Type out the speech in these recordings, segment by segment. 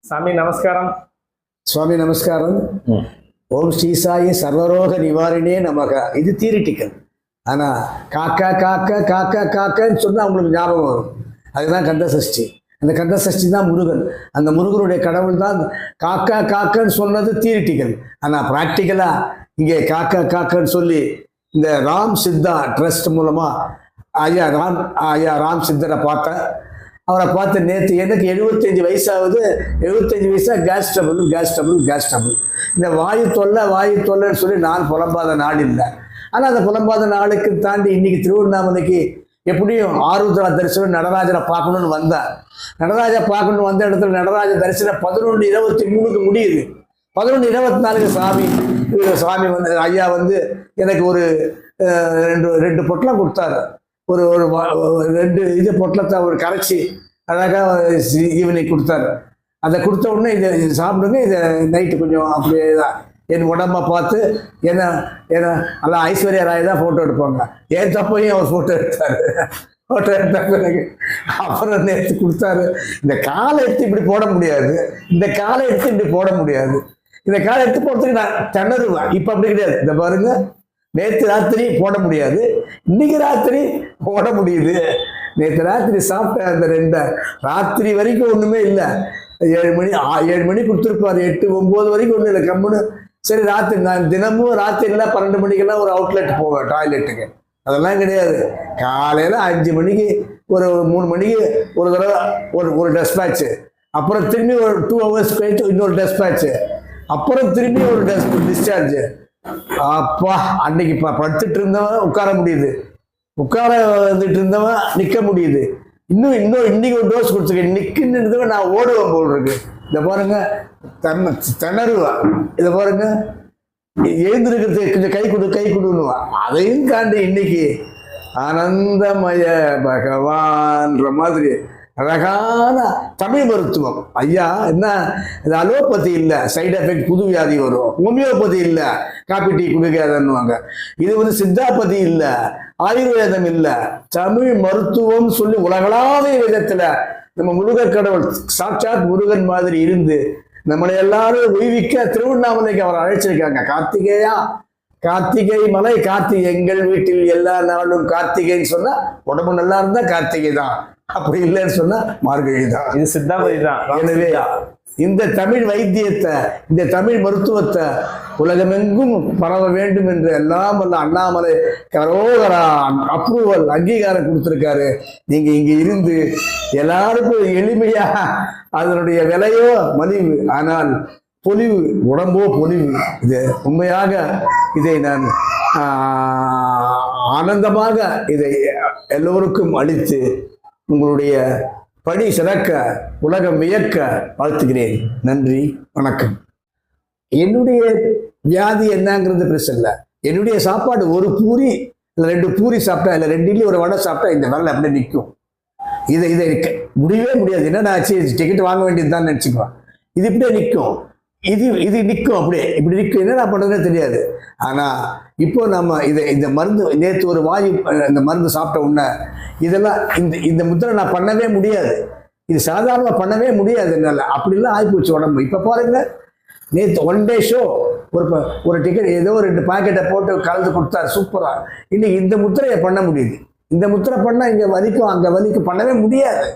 சாமி நமஸ்காரம். சுவாமி நமஸ்காரம். ஓம் ஸ்ரீ சாயி சர்வரோக நிவாரணே நமக. இது தியரிட்டிக்கல். ஆனால் காக்கா காக்கா காக்கா காக்கான்னு சொன்னால் அவங்களுக்கு ஞாபகம் வரும். அதுதான் கந்த சஷ்டி. அந்த கந்த சஷ்டி தான் முருகன். அந்த முருகனுடைய கடவுள் தான் காக்கா காக்கன்னு சொன்னது தியரிட்டிக்கல். ஆனால் ப்ராக்டிக்கலாக இங்கே காக்கா காக்கன்னு சொல்லி இந்த ராம் சித்தா ட்ரஸ்ட் மூலமாக ஐயா ராம் சித்தரை பார்த்தேன். அவரை பார்த்து நேற்று எனக்கு 75 வயசாகுது. 75 வயசா கேஸ் ட்ரபிள். இந்த வாயு தொல்லைன்னு சொல்லி நான் புலம்பாத நாள் இல்லை. ஆனால் அந்த புலம்பாத நாளுக்கு தாண்டி இன்னைக்கு திருவண்ணாமலைக்கு எப்படியும் ஆருத்ரா தரிசனம் நடராஜரை பார்க்கணும்னு வந்தேன். நடராஜரை பார்க்கணும்னு வந்த இடத்துல நடராஜ தரிசனம் 11:23 முடியுது. 11:24 சாமி வந்து ஐயா வந்து எனக்கு ஒரு ரெண்டு பொட்டலம் கொடுத்தாரு. ஒரு 2 பொட்டலத்தை ஒரு கரைச்சி அழகாக ஈவினிங் கொடுத்தாரு. அதை கொடுத்த உடனே இதை சாப்பிடுங்க, இதை நைட்டு கொஞ்சம் அப்படியே தான் என் உடம்பை பார்த்து என்ன எல்லாம் ஐஸ்வர்யா ராய் தான் ஃபோட்டோ எடுப்பாங்க. என் தப்பையும் அவர் ஃபோட்டோ எடுத்த பிறகு அப்புறம் நேற்று கொடுத்தாரு. இந்த காலை எடுத்து இப்படி போட முடியாது, இந்த காலை எடுத்து இப்படி போட முடியாது, இந்த காலை எடுத்து போடுறதுக்கு நான் திணறுவேன். இப்போ அப்படி கிடையாது. இந்த பாருங்க, நேற்று ராத்திரி போட முடியாது, இன்னைக்கு ராத்திரி போட முடியுது. நேற்று ராத்திரி சாப்பிட்ட அந்த 2 ராத்திரி வரைக்கும் ஒன்றுமே இல்லை. 7 மணி கொடுத்துருப்பாரு. 8, 9 வரைக்கும் ஒன்றும் இல்லை. கம்முன்னு சரி ராத்திரி நான் தினமும் ராத்திரிலாம் 12 மணிக்கெல்லாம் ஒரு அவுட்லெட் போவேன் டாய்லெட்டுக்கு. அதெல்லாம் கிடையாது. காலையில் 5 மணிக்கு ஒரு 3 மணிக்கு ஒரு தடவை ஒரு டெஸ்பேட்சு, அப்புறம் திரும்பி ஒரு 2 ஹவர்ஸ் கழிச்சு இன்னொரு டெஸ்பேட்சு, அப்புறம் திரும்பி ஒரு டிஸ்சார்ஜு. அப்பா அன்னைக்கு படுத்துட்டு இருந்தவன் உட்கார முடியுது, உட்கார வந்துட்டு இருந்தவன் நிற்க முடியுது. இன்னைக்கு ஒரு டோஸ் கொடுத்துருக்கேன். நிற்குன்னு நான் ஓடுவேன் போல் இருக்கு. இதை பாருங்க, திணறுவா. இதை பாருங்க, எழுந்திருக்கிறது கொஞ்சம் கை கொடுன்னுவான். அதையும் தாண்டி இன்னைக்கு ஆனந்தமய பகவான்ற மாதிரி அழகான தமிழ் மருத்துவம். ஐயா என்ன இது அலோபதி இல்லை, சைடு எஃபெக்ட் புது வியாதி வரும். ஹோமியோபதி இல்லை, காப்பி டீ குடிக்காதன்னுவாங்க. இது வந்து சித்தாபதி இல்லை, ஆயுர்வேதம் இல்லை, தமிழ் மருத்துவம் சொல்லி உலகளாவிய விதத்துல நம்ம முருகர் கடவுள் சாட்சாத் முருகன் மாதிரி இருந்து நம்மளை எல்லாரும் உய்விக்க திருவண்ணாமலைக்கு அவர் அழைச்சிருக்காங்க. கார்த்திகை மலை, கார்த்திகை எங்கள் வீட்டில் எல்லா நாளும் கார்த்திகைன்னு சொன்னா உடம்பு நல்லா இருந்தா கார்த்திகை தான், அப்படி இல்லைன்னு சொன்னா மார்கழி தான். இது சித்தாபதி தான். எனவே இந்த தமிழ் வைத்தியத்தை, இந்த தமிழ் மருத்துவத்தை உலகமெங்கும் பரவ வேண்டும் என்று எல்லாம் வல்ல அண்ணாமலை கரோகரா அப்ரூவல் அங்கீகாரம் கொடுத்துருக்காரு. நீங்க இங்க இருந்து எல்லாருக்கும் எளிமையா அதனுடைய விலையோ மலிவு, ஆனால் பொலிவு, உடம்போ பொலிவு. இது உண்மையாக இதை நான் ஆனந்தமாக இதை எல்லோருக்கும் அளித்து உங்களுடைய பணி சிறக்க உலகம் வியக்க வாழ்த்துகிறேன். நன்றி, வணக்கம். என்னுடைய வியாதி என்னங்கிறது பிரச்சனை இல்லை. என்னுடைய சாப்பாடு ஒரு பூரி இல்லை 2 பூரி சாப்பிட்டா இல்லை 2 இட்லி ஒரு வடை சாப்பிட்டா இந்த விரல் அப்படியே நிற்கும். இதை முடியவே முடியாது. என்னடா ஆச்சு, டிக்கெட் வாங்க வேண்டியது தான் நினச்சிக்குவேன். இது இப்படியே நிற்கும், இது நிற்கும், அப்படியே இப்படி நிற்கும். என்னடா பண்ணுறதுன்னு தெரியாது. ஆனால் இப்போ நம்ம இந்த மருந்து நேற்று ஒரு வாயு இந்த மருந்து சாப்பிட்ட உடனே இதெல்லாம் இந்த முத்திரை நான் பண்ணவே முடியாது. இது சாதாரணமாக பண்ணவே முடியாது. என்னால் அப்படிலாம் ஆகிப்போச்சு உடம்பு. இப்போ பாருங்க, நேற்று 1 டே ஷோ ஒரு டிக்கெட் ஏதோ 2 பாக்கெட்டை போட்டு கலந்து கொடுத்தாரு, சூப்பராக. இன்னைக்கு இந்த முத்திரையை பண்ண முடியுது. இந்த முத்திரை பண்ணால் இங்கே வலிக்கும் அங்கே வலிக்கும், பண்ணவே முடியாது.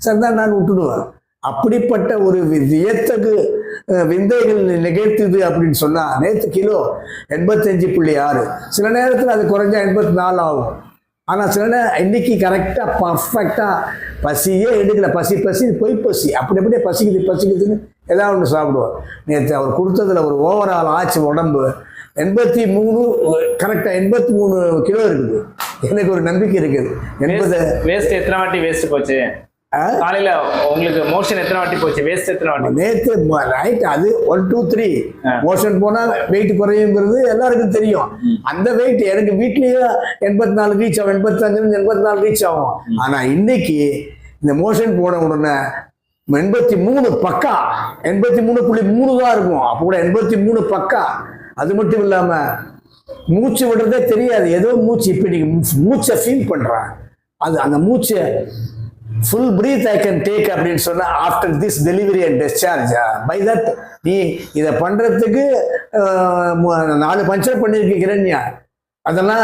சரிதான், நான் விட்டுடுவேன். அப்படிப்பட்ட ஒரு வியத்தகு விந்தைகள் நிகழ்த்துது அப்படின்னு சொன்னா நேற்று கிலோ 85.6, சில நேரத்தில் அது குறைஞ்சா 84 ஆகும். ஆனால் சில நேரம் இன்னைக்கு கரெக்டாக பர்ஃபெக்டாக பசியே எடுக்கல. பசி பொய் பசி, அப்படியே பசிக்குதுன்னு ஏதாவது ஒன்று சாப்பிடுவோம். நேற்று அவர் கொடுத்ததுல ஒரு ஓவரால் ஆச்சு உடம்பு 83, கரெக்டாக 83 கிலோ இருக்குது. எனக்கு ஒரு நம்பிக்கை இருக்குது. 80 வேஸ்ட் எத்தனை வாட்டி வேஸ்ட் போச்சு? காலையில உங்களுக்கு மோஷன் எத்தனை வாட்டி போச்சு? வேஸ்ட் எத்தனை வாட்டி? நேற்று ரைட், அது 1, 2, 3 மோஷன் போனா வெயிட் குறையுங்கிறது எல்லாருக்கும் தெரியும். அந்த வெயிட் எனக்கு வீட்லயே 84 ரீச் ஆகும், 85 84 ரீச் ஆகும். ஆனா இன்னைக்கு இந்த மோஷன் போன உடனே 83 பக்கா, 83.3 தான் இருக்கும். அப்போ கூட 83 பக்கா. அது மட்டும் இல்லாம மூச்சு விடுறதே தெரியாது. ஏதோ மூச்சு, இப்ப நீங்க மூச்சை ஃபீல் பண்றேன். அது அந்த மூச்சை full breath I can take அப்படின்னு சொன்னா after this delivery and discharge. By that நீ இதை பண்றதுக்கு 4 பஞ்சர் பண்ணிருக்கு ஹிரண்யா. அதெல்லாம்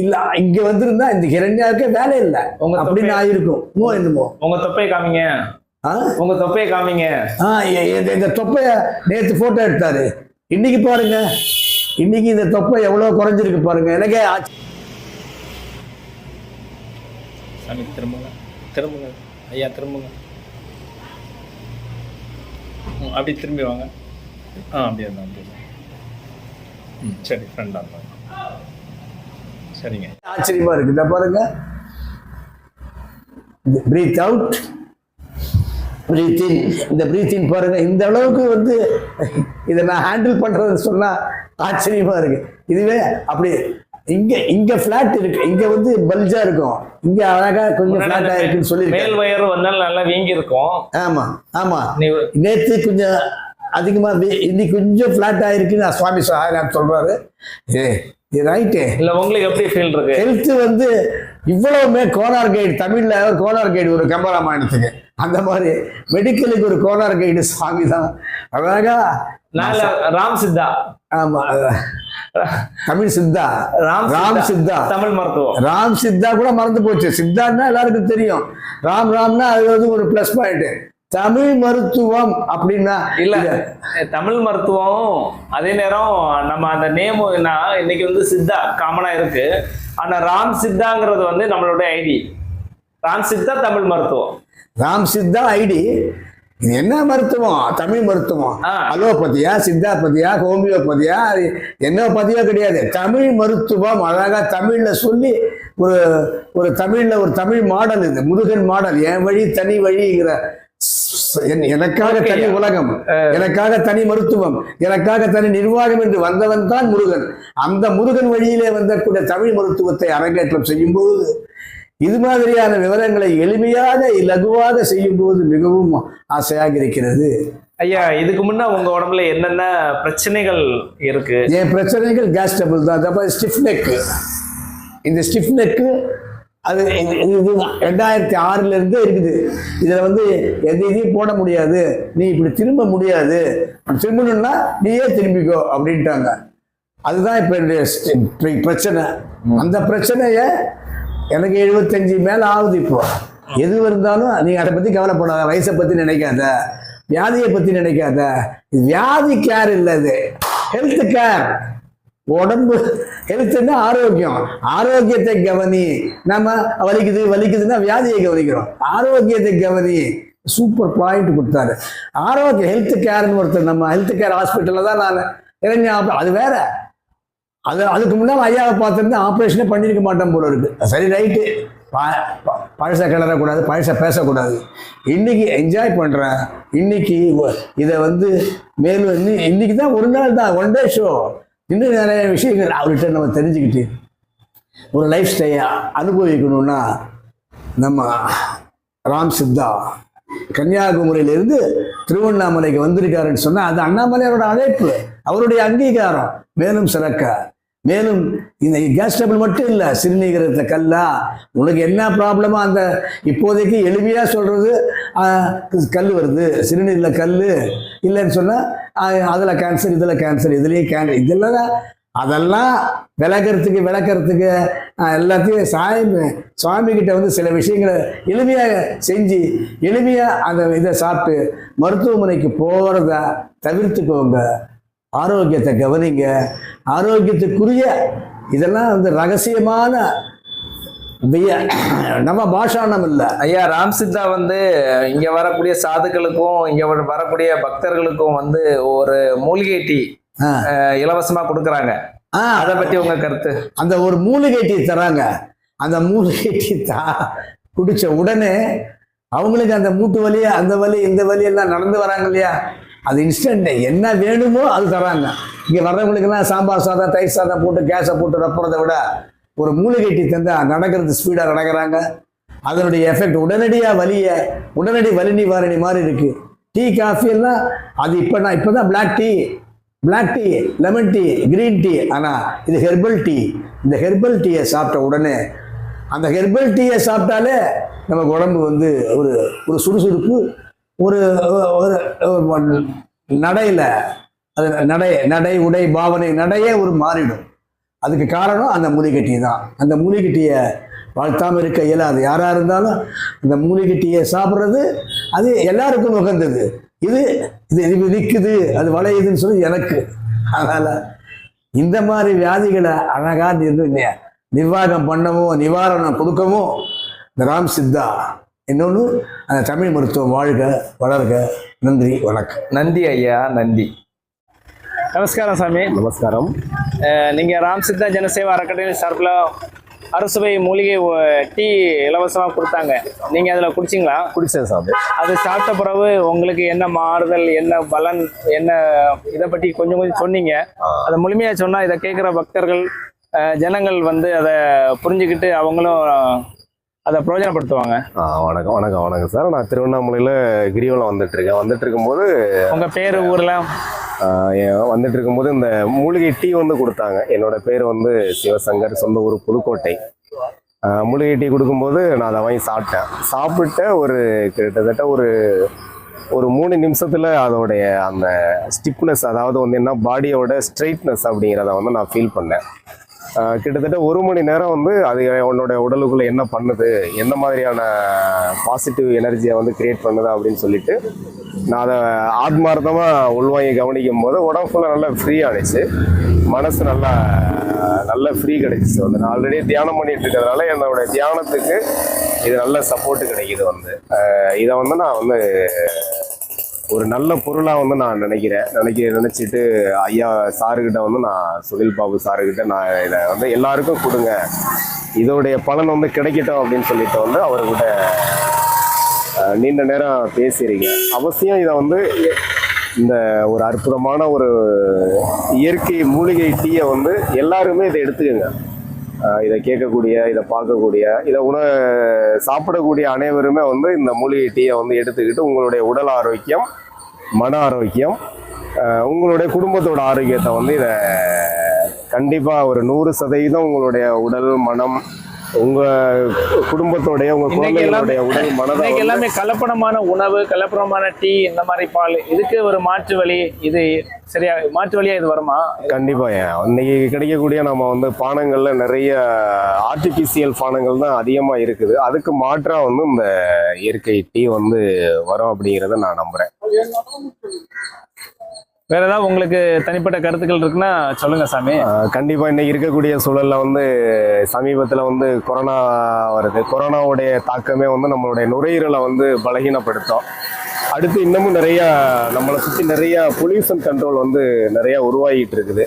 இல்ல, இங்க வந்திருந்தா இந்த ஹிரண்யாவுக்கே வேலை இல்லை அப்படின்னு ஆயிருக்கும். என்னமோ உங்க தொப்பையை காமிங்க, உங்க தொப்பையை காமிங்க. இந்த தொப்பைய நேத்து போட்டோ எடுத்தாரு. இன்னைக்கு பாருங்க, இன்னைக்கு இந்த தொப்பை எவ்வளவு குறைஞ்சிருக்கு பாருங்க. எனக்கே திரும்புங்க திரும்புங்க ஐயா, திரும்புங்க. அப்படி திரும்பி வாங்க. அப்படியே தான், அப்படியே தான். சரி, ஃப்ரெண்டாக இருந்தாங்க. சரிங்க. ஆச்சரியமா இருக்கு. இதை பாருங்க, பிரீத் அவுட், பிரீத் இன். இந்த பிரீத் இன் பாருங்க, இந்த அளவுக்கு வந்து இதை நான் ஹேண்டில் பண்றதுன்னு சொன்னா ஆச்சரியமா இருக்கு. இதுவே அப்படி இங்க பிளாட் இருக்கு, இங்க வந்து பல்ஜா இருக்கும், இங்க அழகா கொஞ்சம் பிளாட்டா இருக்குன்னு சொல்லி மேல் வயறு வந்தாலும் நல்லா வீங்கி இருக்கும். ஆமா ஆமா, நேத்து கொஞ்சம் அதிகமா, இன்னைக்கு கொஞ்சம் பிளாட் ஆயிருக்குன்னு சுவாமி சார் சொல்றாரு. ரைட்டு இல்ல, உங்களுக்கு எப்படி ஃபீல் இருக்கு? ஹெல்த் வந்து இவ்வளவுமே கோனார் கைடு, தமிழ்ல ஒரு கோனார் கைடு ஒரு கம்பராமாயணத்துக்கு, அந்த மாதிரி மெடிக்கலுக்கு ஒரு கோனார் கைடு சுவாமி தான். அழகா ராம் சித்தா. ஆமா, தமிழ் சித்தா, ராம் சித்தா, தமிழ் மருத்துவம். ராம் சித்தா கூட மறந்து போச்சு. சித்தான்னா எல்லாருக்கும் தெரியும், ராம்னா அது வந்து ஒரு பிளஸ் பாயிண்ட். தமிழ் மருத்துவம் அப்படின்னா இல்ல, தமிழ் மருத்துவம் அதே நேரம் நம்ம அந்த நேம் இன்னைக்கு வந்து சித்தா காமனா இருக்கு. ஆனா ராம் சித்தாங்கிறது வந்து நம்மளோட ஐடி. ராம் சித்தா தமிழ் மருத்துவம். ராம் சித்தா ஐடி. இது என்ன மருத்துவம்? தமிழ் மருத்துவம். அலோபதியா, சித்தாபதியா, ஹோமியோபதியா, என்னோபதியா கிடையாது, தமிழ் மருத்துவம். அழகா தமிழ்ல சொல்லி ஒரு தமிழ்ல ஒரு தமிழ் மாடல். இது முருகன் மாடல். என் வழி தனி வழிங்கிற, எனக்காக தனி உலகம், எனக்காக தனி மருத்துவம், எனக்காக தனி நிர்வாகம் என்று வந்தவன் தான் முருகன். அந்த முருகன் வழியிலே வந்தக்கூடிய தமிழ் மருத்துவத்தை அரங்கேற்றம் செய்யும் போது, இது மாதிரியான விவரங்களை எளிமையாக இலகுவாக செய்யும் போது மிகவும் ஆசையாக இருக்கிறது. ஐயா, இதுக்கு முன்ன உங்க உடம்புல என்னென்ன பிரச்சனைகள் இருக்கு? என் பிரச்சனைகள் கேஸ் ட்ரபிள் தான். Stiff neck. இந்த ஸ்டிஃப் நெக்கு அது 2006 இருந்தே இருக்குது. இதுல வந்து எந்த இதையும் போட முடியாது, நீ இப்படி திரும்ப முடியாது, திரும்பணும்னா நீயே திரும்பிக்கோ அப்படின்ட்டாங்க. அதுதான் இப்ப என்னுடைய பிரச்சனை. அந்த பிரச்சனைய எனக்கு 75 மேல ஆகுது. இப்போ எது இருந்தாலும் நீ அதை பத்தி கவலைப்படாத, வயசை பத்தி நினைக்காத, வியாதியை பத்தி நினைக்காத. இது வியாதி கேர் இல்லை, இது ஹெல்த் கேர். உடம்பு ஹெல்த்னா ஆரோக்கியம். ஆரோக்கியத்தை கவனி. நம்ம வலிக்குதுன்னா வியாதியை கவனிக்கிறோம், ஆரோக்கியத்தை கவனி. சூப்பர் பாயிண்ட் கொடுத்தாரு. ஆரோக்கியம் ஹெல்த் கேர்னு ஒருத்தர் நம்ம ஹெல்த் கேர் ஹாஸ்பிட்டல்ல தான் நான் அது வேற. அதுக்கு முன்னால் ஐயாவை பார்த்துருந்து ஆப்ரேஷனே பண்ணியிருக்க மாட்டேன் போல இருக்கு. சரி, ரைட்டு, பழசை கிளறக்கூடாது, பழசை பேசக்கூடாது. இன்னைக்கு என்ஜாய் பண்றேன். இன்னைக்கு இதை வந்து மேலும் இன்னைக்கு தான் ஒரு நாள் தான், ஒன் டே ஷோ. இன்னும் நிறைய விஷயங்கள் அவர்கிட்ட நம்ம தெரிஞ்சுக்கிட்டு ஒரு லைஃப் ஸ்டைலை அனுபவிக்கணும்னா, நம்ம ராம் சித்தா கன்னியாகுமரியிலிருந்து திருவண்ணாமலைக்கு வந்திருக்காருன்னு சொன்னா அது அண்ணாமலையாரோட அழைப்பு, அவருடைய அங்கீகாரம். மேலும் சிறக்க, மேலும் இந்த கேஸ் ட்ரபிள் மட்டும் இல்லை, சிறுநீரகத்தை கல்லா, உனக்கு என்ன ப்ராப்ளமோ அந்த இப்போதைக்கு எளிமையாக சொல்றது, கல் வருது, சிறுநீரில் கல் இல்லைன்னு சொன்னால் அதில் கேன்சர், இதில் கேன்சர், இதுலேயும் கேன்சர், இதெல்லாம் அதெல்லாம் விளக்கறதுக்கு எல்லாத்தையும் சுவாமி கிட்ட வந்து சில விஷயங்களை எளிமையாக செஞ்சு எளிமையாக அந்த இதை சாப்பிட்டு மருத்துவமனைக்கு போகிறத தவிர்த்துக்கோங்க. ஆரோக்கியத்தை கவனிங்க. ஆரோக்கியத்துக்குரிய இதெல்லாம் வந்து ரகசியமான நம்ம பாஷானம் இல்லை. ஐயா, ராம் சித்தா வந்து இங்க வரக்கூடிய சாதுக்களுக்கும் இங்க வரக்கூடிய பக்தர்களுக்கும் வந்து ஒரு மூலிகை டீ இலவசமா கொடுக்குறாங்க. அதை பத்தி உங்க கருத்து? அந்த ஒரு மூலிகை டீ தராங்க. அந்த மூலிகை டீ குடிச்ச உடனே அவங்களுக்கு அந்த மூட்டு வலி, அந்த வலி, இந்த வலி எல்லாம் நடந்து வராங்க இல்லையா, அது இன்ஸ்டன்ட். என்ன வேணுமோ அது தராங்க. இங்கே வர்றவங்களுக்கெல்லாம் சாம்பார் சாதம், தயிர் சாதம் போட்டு கேஸை போட்டு ரப்புறதை விட ஒரு மூலிகை டீ தந்தா நடக்கிறது ஸ்பீடாக நடக்கிறாங்க. அதனுடைய எஃபெக்ட் உடனடி வலி நிவாரணி மாதிரி இருக்கு. டீ, காஃபி எல்லாம் அது இப்போதான் black tea, lemon tea, green tea. ஆனால் இது ஹெர்பல் டீ. இந்த ஹெர்பல் டீயை சாப்பிட்ட உடனே அந்த ஹெர்பல் டீயை சாப்பிட்டாலே நமக்கு உடம்பு வந்து ஒரு ஒரு சுறுசுறுப்பு, ஒரு நடையில் அது நடை உடை பாவனை நடையே ஒரு மாறிடும். அதுக்கு காரணம் அந்த மூலிகை டீ தான். அந்த மூலிகை டீயை வாழ்த்தாமல் இருக்க இயலாது. யாராக இருந்தாலும் அந்த மூலிகை டீயை சாப்பிட்றது அது எல்லாருக்கும் உகந்தது. இது இது இது நிற்குது, அது வளையுதுன்னு சொல்லி எனக்கு. அதனால் இந்த மாதிரி வியாதிகளை அழகாக நிர்வாகம் பண்ணவும் நிவாரணம் கொடுக்கவும் இந்த ராம் சித்தா இன்னொன்று அந்த தமிழ் மருத்துவம் வாழ்க வளர்க. நன்றி, வணக்கம். நன்றி ஐயா, நன்றி. நமஸ்காரம் சாமி. நமஸ்காரம். நீங்கள் ராம் சித்தா ஜனசேவா அறக்கட்டளை சார்பில் அரசுவை மூலிகை டீ இலவசமாக கொடுத்தாங்க. நீங்கள் அதில் குடிச்சிங்களா? குடிச்சேன் சாமி. அது சாப்பிட்ட பிறகு உங்களுக்கு என்ன மாறுதல், என்ன பலன், என்ன இதை பற்றி கொஞ்சம் சொன்னீங்க. அதை முழுமையாக சொன்னால் இதை கேட்குற பக்தர்கள் ஜனங்கள் வந்து அதை புரிஞ்சுக்கிட்டு அவங்களும் அதை பிரயோஜனப்படுத்துவாங்க. வணக்கம் வணக்கம் வணக்கம் சார். நான் திருவண்ணாமலையில் கிரிவலம் வந்துட்டு இருக்கும்போது உங்கள் பேர் ஊரெலாம் வந்துட்டு இருக்கும்போது இந்த மூலிகை டீ வந்து கொடுத்தாங்க. என்னோட பேர் வந்து சிவசங்கர், சொந்த ஊர் புதுக்கோட்டை. மூலிகை டீ கொடுக்கும்போது நான் அதை வாங்கி சாப்பிட்ட ஒரு கிட்டத்தட்ட ஒரு 3 நிமிஷத்தில் அதோடைய அந்த ஸ்டிப்னஸ், அதாவது வந்து என்ன பாடியோட ஸ்ட்ரைட்னஸ் அப்படிங்கிறத வந்து நான் ஃபீல் பண்ணேன். கிட்டத்தட்ட 1 மணி நேரம் வந்து அது உன்னோட உடலுக்குள்ளே என்ன பண்ணுது, எந்த மாதிரியான பாசிட்டிவ் எனர்ஜியை வந்து கிரியேட் பண்ணுது அப்படின்னு சொல்லிட்டு நான் அதை ஆத்மார்த்தமாக உள்வாங்கி கவனிக்கும் போது உடம்பு ஃபுல்லாக நல்லா ஃப்ரீ ஆகிடுச்சு. மனசு நல்லா ஃப்ரீ கிடைச்சிச்சு. வந்து நான் ஆல்ரெடி தியானம் பண்ணிட்டு இருக்கிறதுனால என்னோட தியானத்துக்கு இது நல்ல சப்போர்ட்டு கிடைக்கிது. வந்து இதை வந்து நான் வந்து ஒரு நல்ல பொருளாக வந்து நான் நினச்சிட்டு ஐயா சாருக்கிட்ட வந்து நான் சுனில் பாபு சாருக்கிட்ட நான் இதை வந்து எல்லாருக்கும் கொடுங்க, இதோடைய பலன் வந்து கிடைக்கட்டும் அப்படின்னு சொல்லிட்டு வந்து அவர்கிட்ட நீண்ட நேரம் பேசியிருக்கேன். அவசியம் இதை வந்து இந்த ஒரு அற்புதமான ஒரு இயற்கை மூலிகை டீயை வந்து எல்லாருமே இதை எடுத்துக்கோங்க. இதை கேட்கக்கூடிய, இதை பார்க்கக்கூடிய, இதை சாப்பிடக்கூடிய அனைவருமே வந்து இந்த மூலிகை டீயை வந்து எடுத்துக்கிட்டு உங்களுடைய உடல் ஆரோக்கியம், மன ஆரோக்கியம், உங்களுடைய குடும்பத்தோட ஆரோக்கியத்தை வந்து இதை கண்டிப்பாக ஒரு 100% உங்களுடைய உடல் மனம், உங்க குடும்பத்தோடைய உங்க குழந்தைகளுடைய உடல் மனதை எல்லாமே கலப்படமான உணவு, கலப்படமான டீ, இந்த மாதிரி பால், இதுக்கு ஒரு மாற்று வழி, இது சரியா மாற்று வழியா இது வருமா? கண்டிப்பா. இன்னைக்கு கிடைக்கக்கூடிய நம்ம வந்து பானங்கள்ல நிறைய ஆர்டிபிஷியல் பானங்கள் தான் அதிகமா இருக்குது. அதுக்கு மாற்றா வந்து இந்த இயற்கை டீ வந்து வரும் அப்படிங்கிறத நான் நம்புறேன். வேற ஏதாவது உங்களுக்கு தனிப்பட்ட கருத்துக்கள் இருக்குன்னா சொல்லுங்க சாமி. கண்டிப்பா. இன்னைக்கு இருக்கக்கூடிய சூழல்ல வந்து சமீபத்துல வந்து கொரோனா வருது. கொரோனாவுடைய தாக்கமே வந்து நம்மளுடைய நுரையீரலை வந்து பலகீனப்படுத்தும். அடுத்து இன்னமும் நிறைய நம்மளை சுற்றி நிறைய பொல்யூஷன் கண்ட்ரோல் வந்து நிறைய உருவாகிட்டு இருக்குது.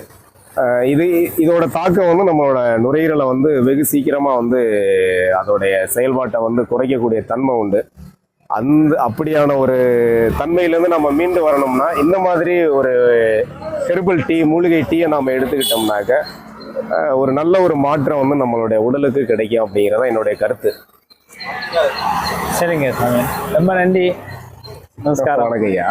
இதோட தாக்கம் வந்து நம்மளோட நுரையீரலை வந்து வெகு சீக்கிரமா வந்து அதோடைய செயல்பாட்டை வந்து குறைக்கக்கூடிய தன்மை உண்டு. அப்படியான ஒரு தன்மையிலேருந்து நம்ம மீண்டு வரணும்னா இந்த மாதிரி ஒரு ஹெர்பல் டீ, மூலிகை டீயை நாம் எடுத்துக்கிட்டோம்னாக்க ஒரு நல்ல ஒரு மாற்றம் வந்து நம்மளுடைய உடலுக்கு கிடைக்கும் அப்படிங்கிறதான் என்னுடைய கருத்து. சரிங்க சாமி, ரொம்ப நன்றி. நமஸ்காரம். வணக்கம் ஐயா.